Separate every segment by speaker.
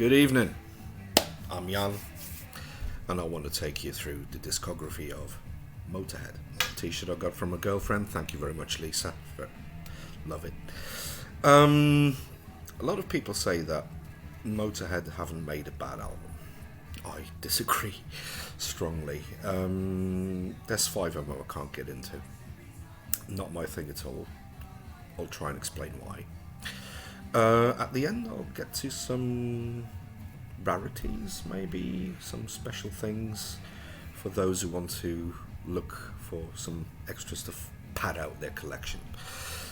Speaker 1: Good evening. I'm Jan, and I want to take you through the discography of Motörhead. T-shirt I got from a girlfriend. Thank you very much, Lisa. Love it. A lot of people say that Motörhead haven't made a bad album. I disagree strongly. There's 5 of them I can't get into. Not my thing at all. I'll try and explain why. At the end, I'll get to some rarities, maybe some special things for those who want to look for some extras to pad out their collection.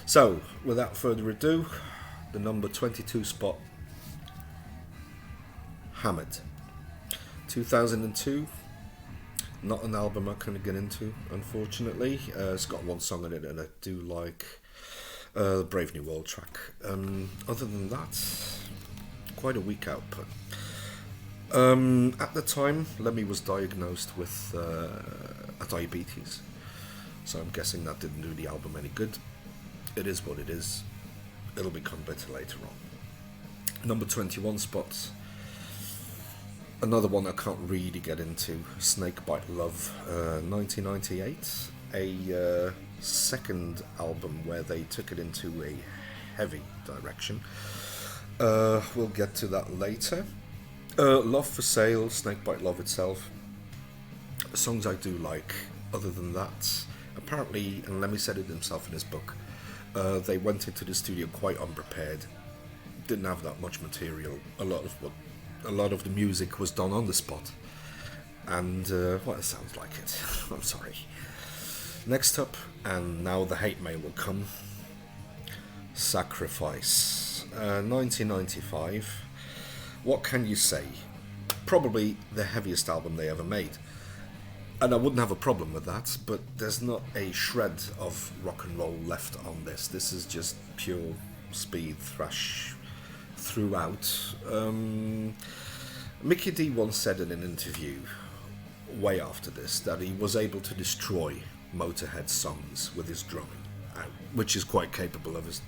Speaker 1: So, without further ado, the number 22 spot, Hammered. 2002. Not an album I can get into, unfortunately. It's got one song in it and I do like. Brave New World track. Other than that, quite a weak output. At the time, Lemmy was diagnosed with diabetes, so I'm guessing that didn't do the album any good. It is what it is. It'll become better later on. Number 21 spots. Another one I can't really get into. Snakebite Love, 1998. A second album where they took it into a heavy direction. We'll get to that later. Love for Sale, Snakebite Love itself. Songs I do like. Other than that, apparently, and Lemmy said it himself in his book, they went into the studio quite unprepared. Didn't have that much material. A lot of the music was done on the spot, and well, it sounds like it. I'm sorry. Next up, and now the hate mail will come, Sacrifice, 1995. What can you say? Probably the heaviest album they ever made. And I wouldn't have a problem with that, but there's not a shred of rock and roll left on this. This is just pure speed thrash throughout. Mickey D once said in an interview, way after this, that he was able to destroy Motörhead songs with his drumming, which is quite capable of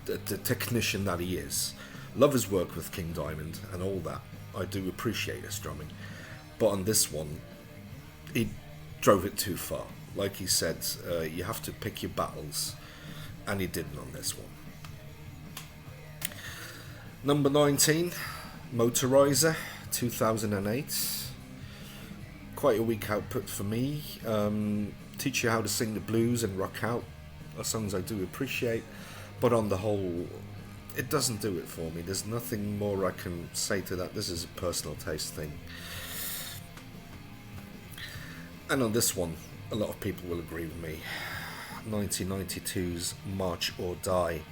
Speaker 1: the technician that he is. Love his work with King Diamond and all that. I do appreciate his drumming, but on this one, he drove it too far. Like he said, you have to pick your battles, and he didn't on this one. Number 19, Motorizer, 2008. Quite a weak output for me. Teach You How to Sing the Blues and Rock Out are songs I do appreciate, but on the whole, it doesn't do it for me. There's nothing more I can say to that. This is a personal taste thing. And on this one, a lot of people will agree with me. 1992's March or Die.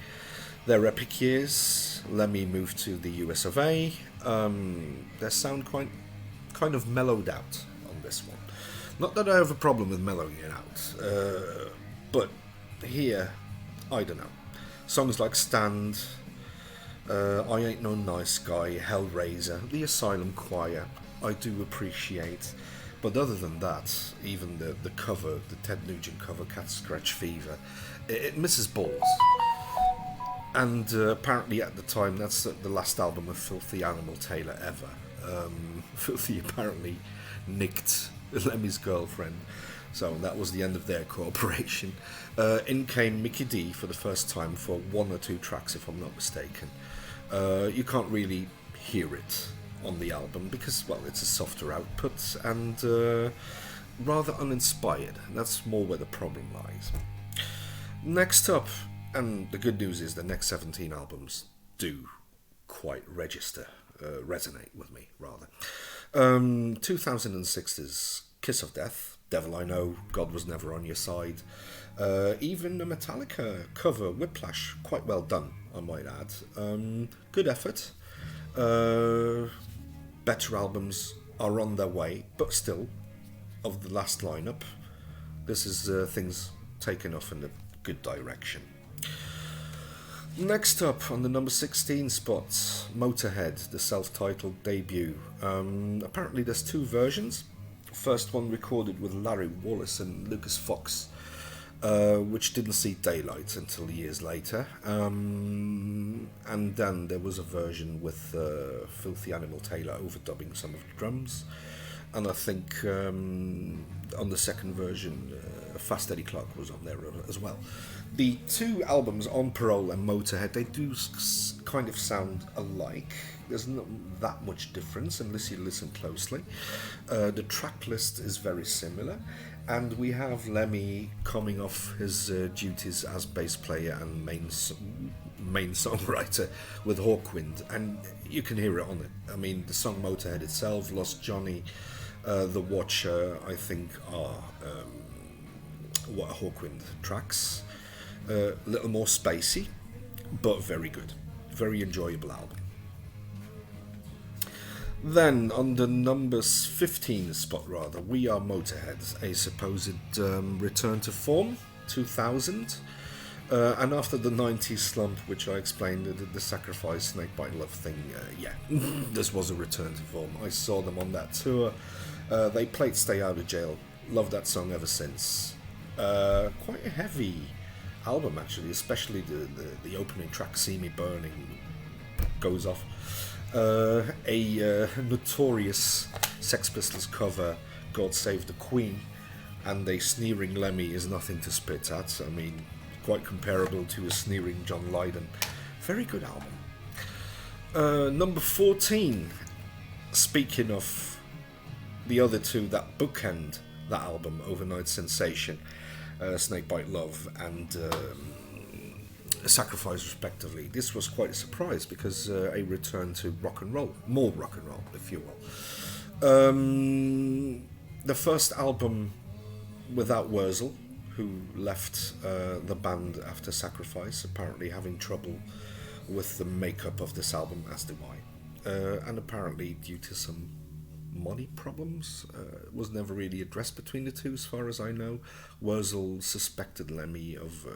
Speaker 1: Their epic years. Lemmy moved to the US of A. Their sound kind of mellowed out on this one. Not that I have a problem with mellowing it out, but here, I don't know. Songs like Stand, I Ain't No Nice Guy, Hellraiser, The Asylum Choir, I do appreciate. But other than that, even the cover, the Ted Nugent cover, Cat Scratch Fever, it misses balls. And apparently at the time, that's the last album of Filthy Animal Taylor ever. Filthy apparently nicked Lemmy's girlfriend, so that was the end of their cooperation. In came Mickey D for the first time for 1 or 2 tracks, if I'm not mistaken. You can't really hear it on the album because, well, it's a softer output and rather uninspired. That's more where the problem lies. Next up, and the good news is the next 17 albums do quite resonate with me, rather. 2006's Kiss of Death, Devil I Know, God Was Never On Your Side. Even the Metallica cover, Whiplash, quite well done, I might add. Good effort. Better albums are on their way, but still, of the last lineup, this is things taken off in a good direction. Next up, on the number 16 spot, Motörhead, the self-titled debut. Apparently there's 2 versions. First one recorded with Larry Wallace and Lucas Fox. which didn't see daylight until years later. And then there was a version with Filthy Animal Taylor overdubbing some of the drums. And I think on the second version, Fast Eddie Clarke was on there as well. The two albums, On Parole and Motörhead, they do kind of sound alike. There's not that much difference unless you listen closely. The track list is very similar, and we have Lemmy coming off his duties as bass player and main songwriter with Hawkwind, and you can hear it on it. I mean, the song Motörhead itself, Lost Johnny, The Watcher, I think are what Hawkwind tracks. A little more spacey, but very good. Very enjoyable album. Then, on the numbers 15 spot rather, We Are Motörhead, a supposed return to form, 2000. And after the 90s slump, which I explained, the Sacrifice, Snakebite Love thing, yeah, this was a return to form. I saw them on that tour. They played Stay Out of Jail. Loved that song ever since. Quite a heavy album, actually, especially the opening track, See Me Burning, goes off. A notorious Sex Pistols cover, God Save the Queen, and a sneering Lemmy is nothing to spit at. I mean, quite comparable to a sneering John Lydon. Very good album. Number 14, speaking of the other two that bookend that album, Overnight Sensation, Snakebite Love and Sacrifice respectively. This was quite a surprise because a return to rock and roll, more rock and roll if you will. The first album without Wurzel, who left the band after Sacrifice, apparently having trouble with the makeup of this album, as do I, and apparently due to some money problems. It was never really addressed between the two, as far as I know. Wurzel suspected Lemmy of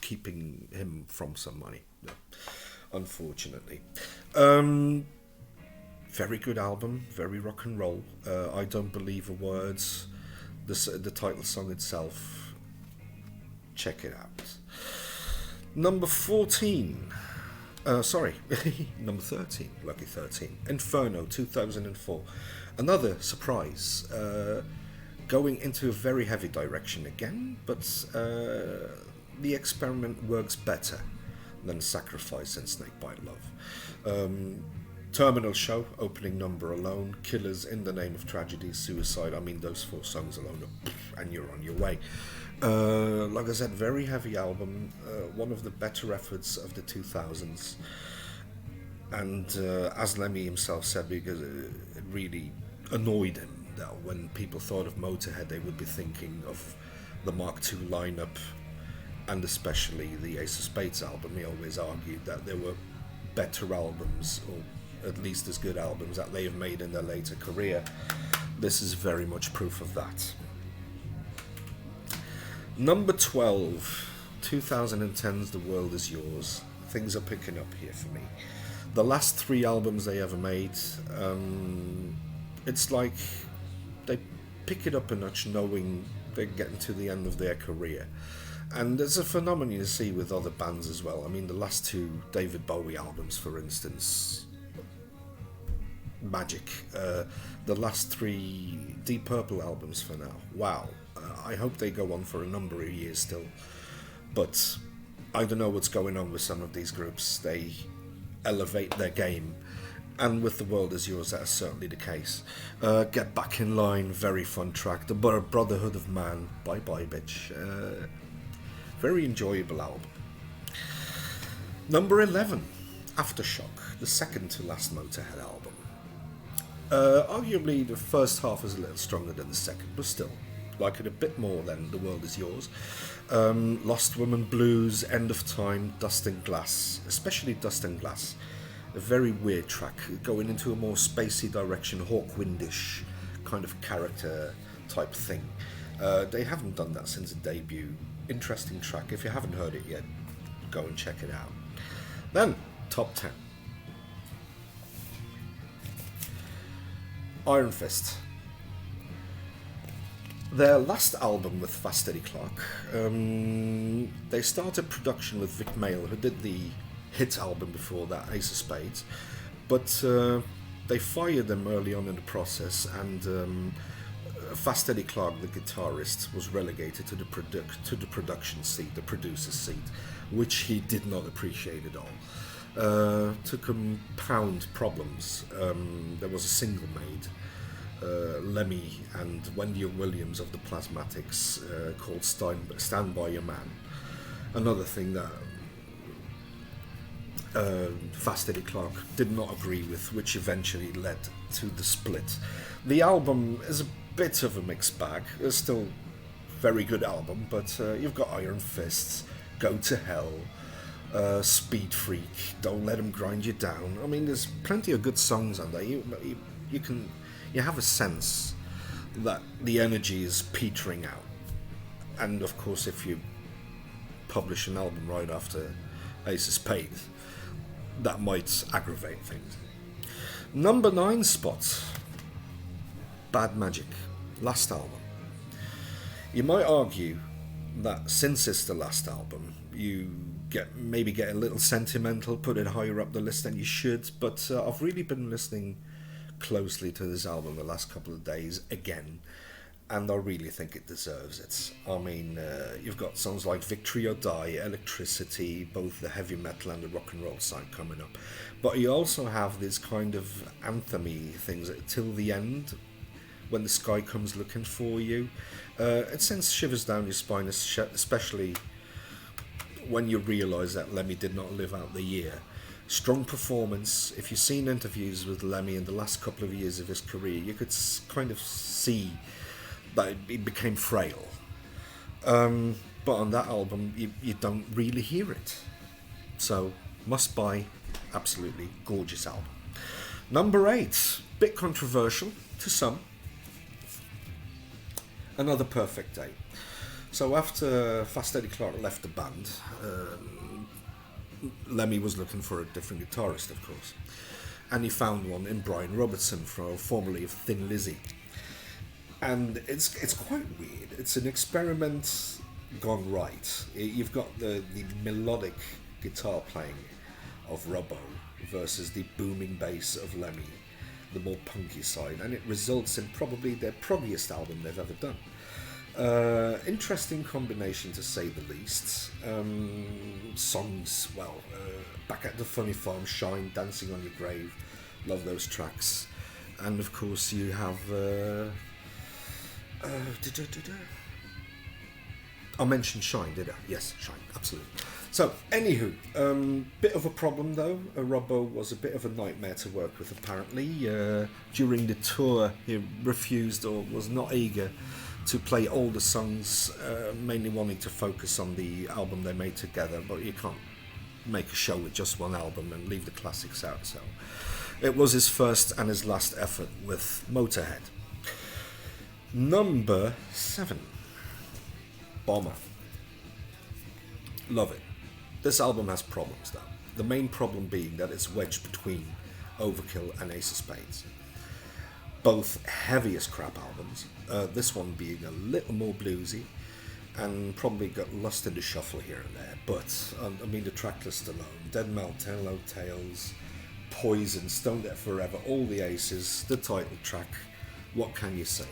Speaker 1: keeping him from some money, unfortunately. Very good album, very rock and roll. I don't believe a word. The title song itself, check it out. Number 14, number 13, lucky 13, Inferno, 2004. Another surprise, going into a very heavy direction again, but the experiment works better than Sacrifice and Snakebite Love. Terminal Show, opening number alone, Killers, In the Name of Tragedy, Suicide, I mean those four songs alone, and you're on your way. Like I said, very heavy album, one of the better efforts of the 2000s, and as Lemmy himself said, because it really annoyed him that when people thought of Motörhead they would be thinking of the Mark II lineup, and especially the Ace of Spades album. He always argued that there were better albums, or at least as good albums, that they have made in their later career. This is very much proof of that. Number 12, 2010's The World Is Yours. Things are picking up here for me. The last three albums they ever made, it's like they pick it up a notch knowing they're getting to the end of their career. And there's a phenomenon you see with other bands as well. I mean, the last two David Bowie albums, for instance, magic. The last three Deep Purple albums for now, wow. I hope they go on for a number of years still. But I don't know what's going on with some of these groups. They elevate their game. And with The World Is Yours, that is certainly the case. Get Back in Line, very fun track. The Brotherhood of Man, Bye Bye Bitch. Very enjoyable album. Number 11, Aftershock, the second to last Motörhead album. Arguably the first half is a little stronger than the second, but still, like it a bit more than The World Is Yours. Lost Woman Blues, End of Time, Dust and Glass, especially Dust and Glass. A very weird track, going into a more spacey direction, Hawkwindish kind of character type thing. They haven't done that since the debut. Interesting track. If you haven't heard it yet, go and check it out. Then, top 10. Iron Fist. Their last album with Fast Eddie Clarke, they started production with Vic Mail, who did the hit album before that, Ace of Spades, but they fired them early on in the process, and Fast Eddie Clarke, the guitarist, was relegated to the production seat, the producer's seat, which he did not appreciate at all. To compound problems, there was a single made, Lemmy and Wendy Williams of the Plasmatics, called Stand By Your Man. Another thing that Fast Eddie Clarke did not agree with, which eventually led to the split. The album is a bit of a mixed bag. It's still a very good album, but you've got Iron Fists, Go to Hell, Speed Freak, Don't Let 'Em Grind You Down. I mean, there's plenty of good songs on there. You have a sense that the energy is petering out, and of course, if you publish an album right after Ace of Spades, that might aggravate things. Number 9 spot, Bad Magic, last album. You might argue that since it's the last album, you maybe get a little sentimental, put it higher up the list than you should, but I've really been listening closely to this album the last couple of days again, and I really think it deserves it. I mean, you've got songs like Victory or Die, Electricity, both the heavy metal and the rock and roll side coming up, but you also have these kind of anthem-y things, Till the End, When the Sky Comes Looking for You. It sends shivers down your spine, especially when you realise that Lemmy did not live out the year. Strong performance. If you've seen interviews with Lemmy in the last couple of years of his career, you could kind of see that he became frail. But on that album, you don't really hear it. So, must buy, absolutely gorgeous album. Number 8, bit controversial to some. Another Perfect Day. So after Fast Eddie Clarke left the band, Lemmy was looking for a different guitarist, of course, and he found one in Brian Robertson, formerly of Thin Lizzy. And it's quite weird. It's an experiment gone right. You've got the melodic guitar playing of Robbo versus the booming bass of Lemmy, the more punky side, and it results in probably their proggiest album they've ever done. Interesting combination, to say the least. Songs, well, Back at the Funny Farm, Shine, Dancing on Your Grave, love those tracks. And of course you have I mentioned Shine, did I? Yes, Shine, absolutely. So, anywho, bit of a problem though. Robbo was a bit of a nightmare to work with, apparently. During the tour, he refused or was not eager to play all the songs, mainly wanting to focus on the album they made together, but you can't make a show with just one album and leave the classics out, so it was his first and his last effort with Motörhead. Number 7, Bomber. Love it. This album has problems though. The main problem being that it's wedged between Overkill and Ace of Spades. Both heavy as crap albums, this one being a little more bluesy and probably got lost in the shuffle here and there, but I mean the track list alone, Dead Melt, Hello Tales, Poison, Stone Dead Forever, all the aces, the title track, what can you say?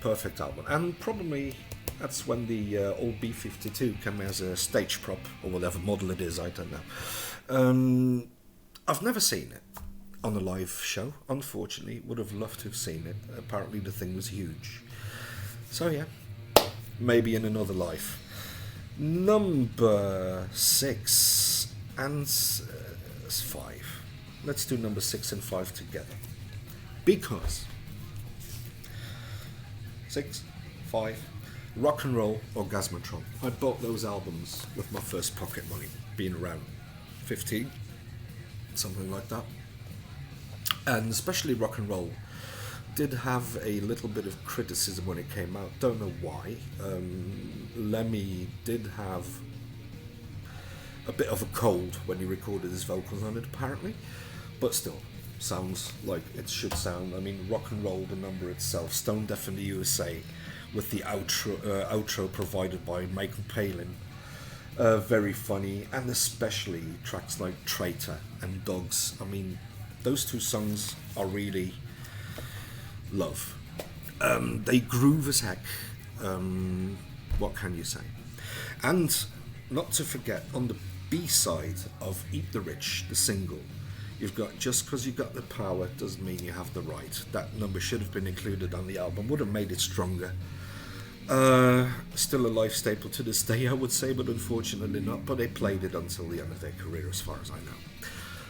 Speaker 1: Perfect album. And probably that's when the old B-52 came as a stage prop or whatever model it is, I don't know. I've never seen it on a live show, unfortunately. Would have loved to have seen it. Apparently the thing was huge. So yeah, maybe in another life. Number 6 and 5. Let's do number 6 and 5 together. Because 6, 5, Rock and Roll Orgasmatron. I bought those albums with my first pocket money, being around 15, something like that. And especially Rock and Roll did have a little bit of criticism when it came out. Don't know why. Lemmy did have a bit of a cold when he recorded his vocals on it, apparently, but still sounds like it should sound. I mean, Rock and Roll, the number itself, Stone Deaf in the USA, with the outro provided by Michael Palin. Very funny, and especially tracks like Traitor and Dogs. I mean, those two songs are really love. They groove as heck. What can you say? And not to forget, on the B-side of Eat the Rich, the single, you've got Just Because You Got the Power Doesn't Mean You Have the Right. That number should have been included on the album, would have made it stronger. Still a life staple to this day, I would say, but unfortunately not. But they played it until the end of their career, as far as I know.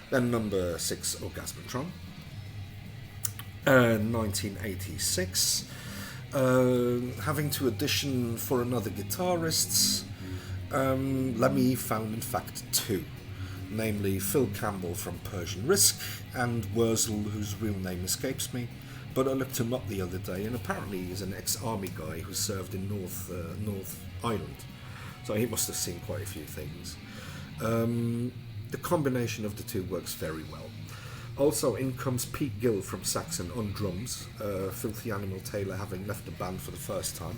Speaker 1: Then number 6, Orgasmatron. 1986. Having to audition for another guitarist, Lemmy found in fact 2, namely Phil Campbell from Persian Risk and Wurzel, whose real name escapes me, but I looked him up the other day, and apparently he's an ex-army guy who served in North Ireland, so he must have seen quite a few things. The combination of the two works very well. Also, in comes Pete Gill from Saxon on drums, Filthy Animal Taylor having left the band for the first time.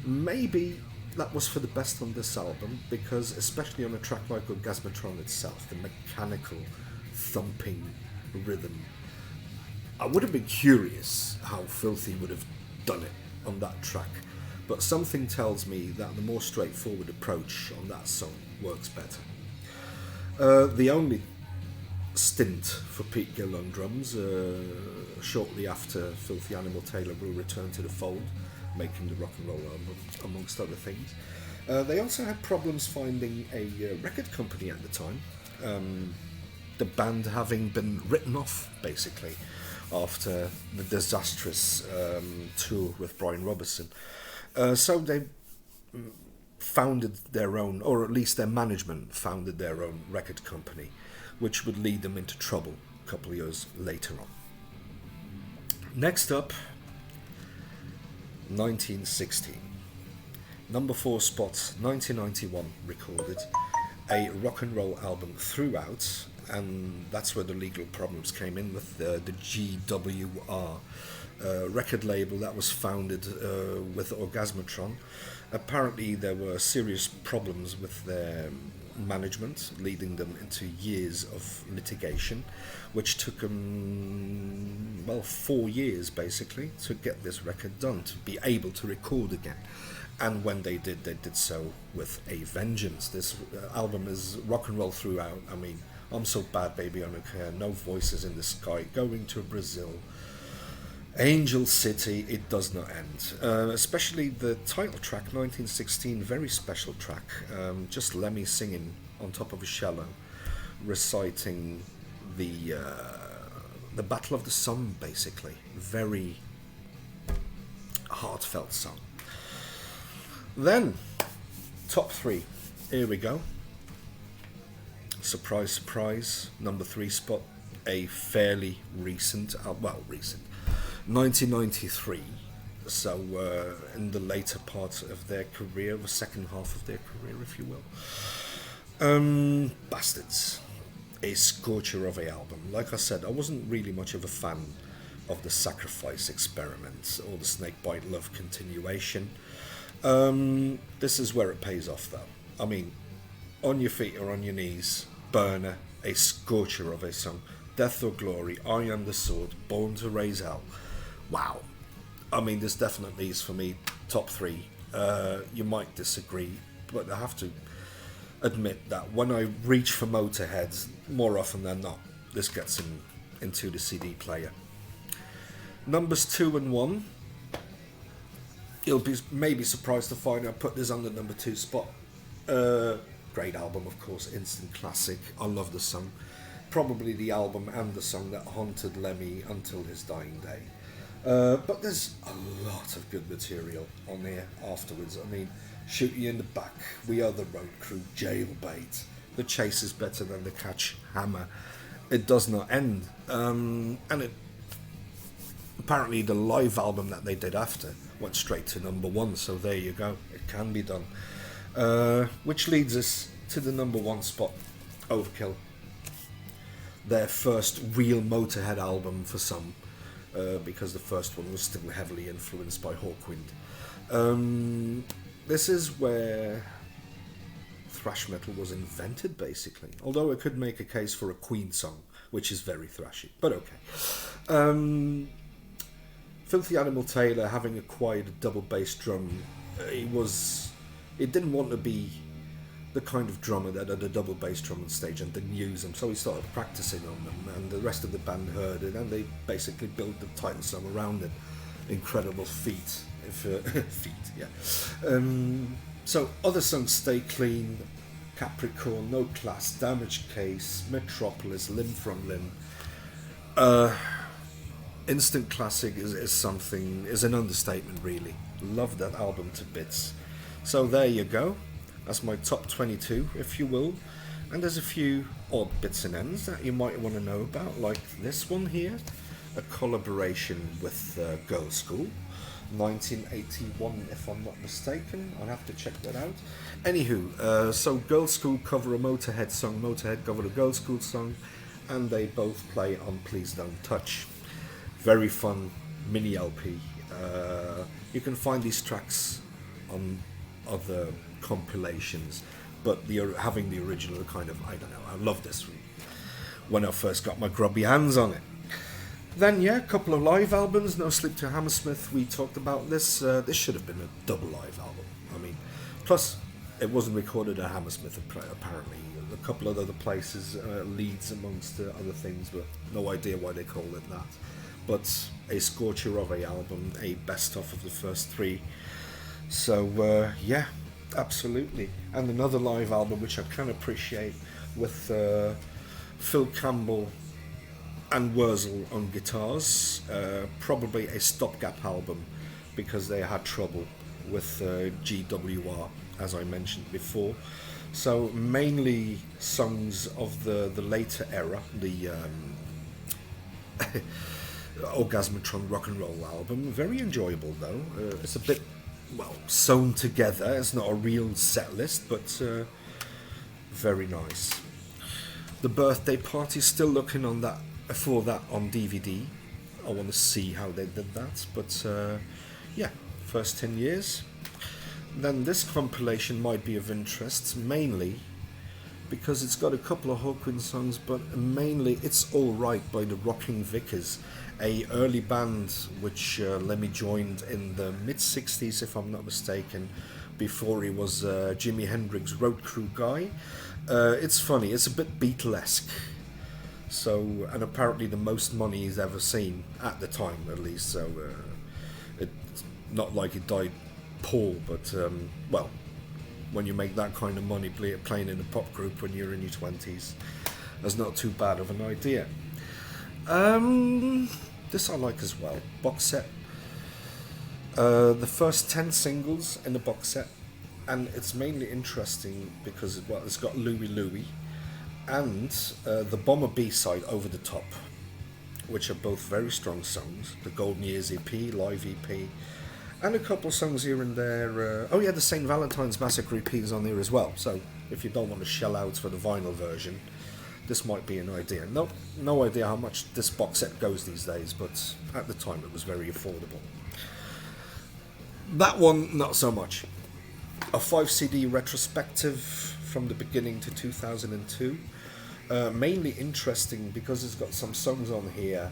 Speaker 1: Maybe that was for the best on this album, because especially on a track like Orgasmatron itself, the mechanical thumping rhythm, I would have been curious how Filthy would have done it on that track, but something tells me that the more straightforward approach on that song works better. The only stint for Pete Gill on drums, shortly after Filthy Animal Taylor will return to the fold, making the rock and roll album, amongst other things. They also had problems finding a record company at the time, the band having been written off, basically, after the disastrous tour with Brian Robertson. So they founded their own, or at least their management founded their own record company, which would lead them into trouble a couple of years later on. Next up, 1916. Number 4 spot, 1991, recorded a rock and roll album throughout, and that's where the legal problems came in with the GWR record label that was founded with Orgasmatron. Apparently there were serious problems with their management, leading them into years of litigation, which took them, 4 years basically to get this record done, to be able to record again. And when they did so with a vengeance. This album is rock and roll throughout. I mean, I'm So Bad Baby I Don't Care, No Voices in the Sky, Going to Brazil, Angel City, It Does Not End. Especially the title track, 1916, very special track. Just Lemmy singing on top of a cello, reciting the Battle of the Somme, basically. Very heartfelt song. Then, top 3. Here we go. Surprise, surprise. Number 3 spot. A fairly recent, 1993. So, in the later part of their career, the second half of their career, if you will. Bastards. A scorcher of a album. Like I said, I wasn't really much of a fan of the Sacrifice Experiment or the Snakebite Love continuation. This is where it pays off, though. I mean, On Your Feet or On Your Knees, Burner, a scorcher of a song, Death or Glory, I Am the Sword, Born to Raise Hell. Wow. I mean, this definitely is, for me, top 3. You might disagree, but I have to admit that when I reach for Motörhead, more often than not, this gets into the CD player. Numbers 2 and 1. You'll be maybe surprised to find I put this on the number 2 spot. Great album, of course, instant classic. I love the song. Probably the album and the song that haunted Lemmy until his dying day. But there's a lot of good material on here afterwards. I mean, Shoot You in the Back, We Are the Road Crew, Jailbait, The Chase is Better Than the Catch, Hammer, It Does Not End. And it apparently the live album that they did after went straight to number 1, so there you go, it can be done. Which leads us to the number 1 spot, Overkill. Their first real Motörhead album for some. because the first one was still heavily influenced by Hawkwind. This is where thrash metal was invented, basically. Although I could make a case for a Queen song, which is very thrashy, but okay. Filthy Animal Taylor, having acquired a double bass drum, he didn't want to be the kind of drummer that had a double bass drum on stage and didn't use them, so he started practicing on them, and the rest of the band heard it, and they basically built the title song around it. Incredible feat, so other songs: Stay Clean, Capricorn, No Class, Damaged Case, Metropolis, Limb from Limb. Instant classic is an understatement, really. Love that album to bits. So there you go. That's my top 22, if you will. And there's a few odd bits and ends that you might want to know about, like this one here, a collaboration with Girls' School, 1981, if I'm not mistaken. I'll have to check that out. Anywho, so Girls' School cover a Motörhead song, Motörhead cover a Girls' School song, and they both play on Please Don't Touch. Very fun mini LP. You can find these tracks on other compilations, but having the original kind of, I don't know, I love this when I first got my grubby hands on it. Then yeah, a couple of live albums. No Sleep to Hammersmith, we talked about this. This should have been a double live album. I mean, plus it wasn't recorded at Hammersmith apparently. A couple of other places, Leeds amongst other things, but no idea why they called it that. But a scorcher of a album, a best of the first three. So yeah, absolutely. And another live album which I can appreciate, with Phil Campbell and Wurzel on guitars. Probably a stopgap album because they had trouble with GWR, as I mentioned before. So mainly songs of the later era, the Orgasmatron rock and roll album. Very enjoyable though. It's a bit, well, sewn together. It's not a real set list, but very nice. The Birthday Party, still looking on that for that on DVD. I want to see how they did that, but yeah, first 10 years. Then this compilation might be of interest, mainly because it's got a couple of Hawkwind songs, but mainly It's All Right by the Rocking Vickers, a early band which Lemmy joined in the mid-60s, if I'm not mistaken, before he was Jimi Hendrix road crew guy. It's funny, it's a bit Beatlesque. So, and apparently the most money he's ever seen, at the time at least, so it's not like he died poor, but well, when you make that kind of money playing in a pop group when you're in your 20s, that's not too bad of an idea. This I like as well. Box set. The first 10 singles in the box set, and it's mainly interesting because it's got Louie Louie and the Bomber B-side, Over the Top, which are both very strong songs. The Golden Years EP, live EP, and a couple of songs here and there. Oh yeah, the St. Valentine's Massacre EP is on there as well, so if you don't want to shell out for the vinyl version, this might be an idea. No idea how much this box set goes these days, but at the time it was very affordable. That one, not so much. A 5 CD retrospective from the beginning to 2002. Mainly interesting because it's got some songs on here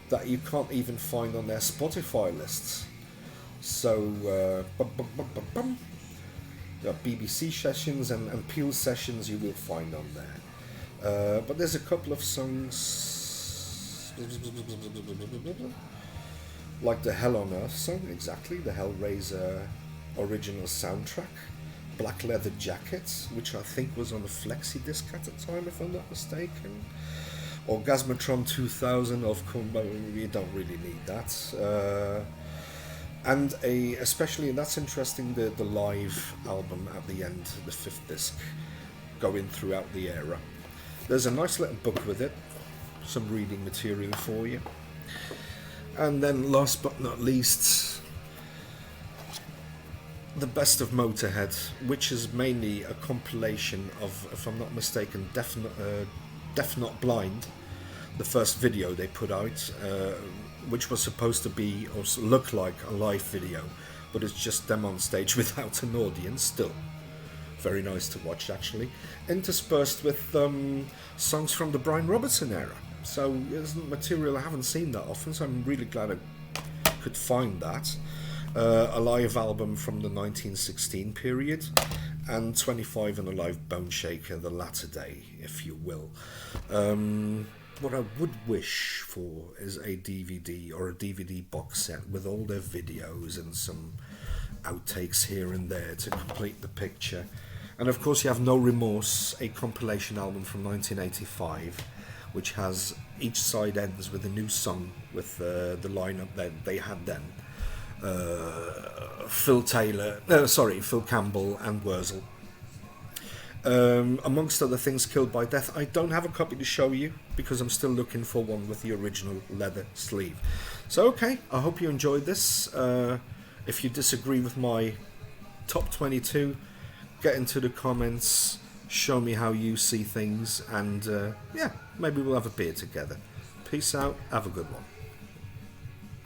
Speaker 1: that you can't even find on their Spotify lists. So, BBC sessions and Peel sessions you will find on there. But there's a couple of songs like the Hell on Earth song, exactly, the Hellraiser original soundtrack, Black Leather Jackets, which I think was on the flexi disc at the time, if I'm not mistaken. Orgasmatron 2000, of course, but you don't really need that. And especially, and that's interesting, the live album at the end, the 5th disc, going throughout the era. There's a nice little book with it, some reading material for you. And then last but not least, the best of Motörhead, which is mainly a compilation of, if I'm not mistaken, Deaf Not Blind, the first video they put out, which was supposed to be or look like a live video, but it's just them on stage without an audience. Still very nice to watch, actually, interspersed with songs from the Brian Robertson era. So it's material I haven't seen that often, so I'm really glad I could find that. A live album from the 1916 period, and 25 and a live Bone Shaker, the latter day, if you will. What I would wish for is a DVD or a DVD box set with all their videos and some outtakes here and there to complete the picture. And of course, you have No Remorse, a compilation album from 1985, which has each side ends with a new song with the lineup that they had then. Phil Campbell and Wurzel. Amongst other things, Killed by Death. I don't have a copy to show you because I'm still looking for one with the original leather sleeve. So okay, I hope you enjoyed this. If you disagree with my top 22, get into the comments, show me how you see things, and yeah, maybe we'll have a beer together. Peace out, have a good one.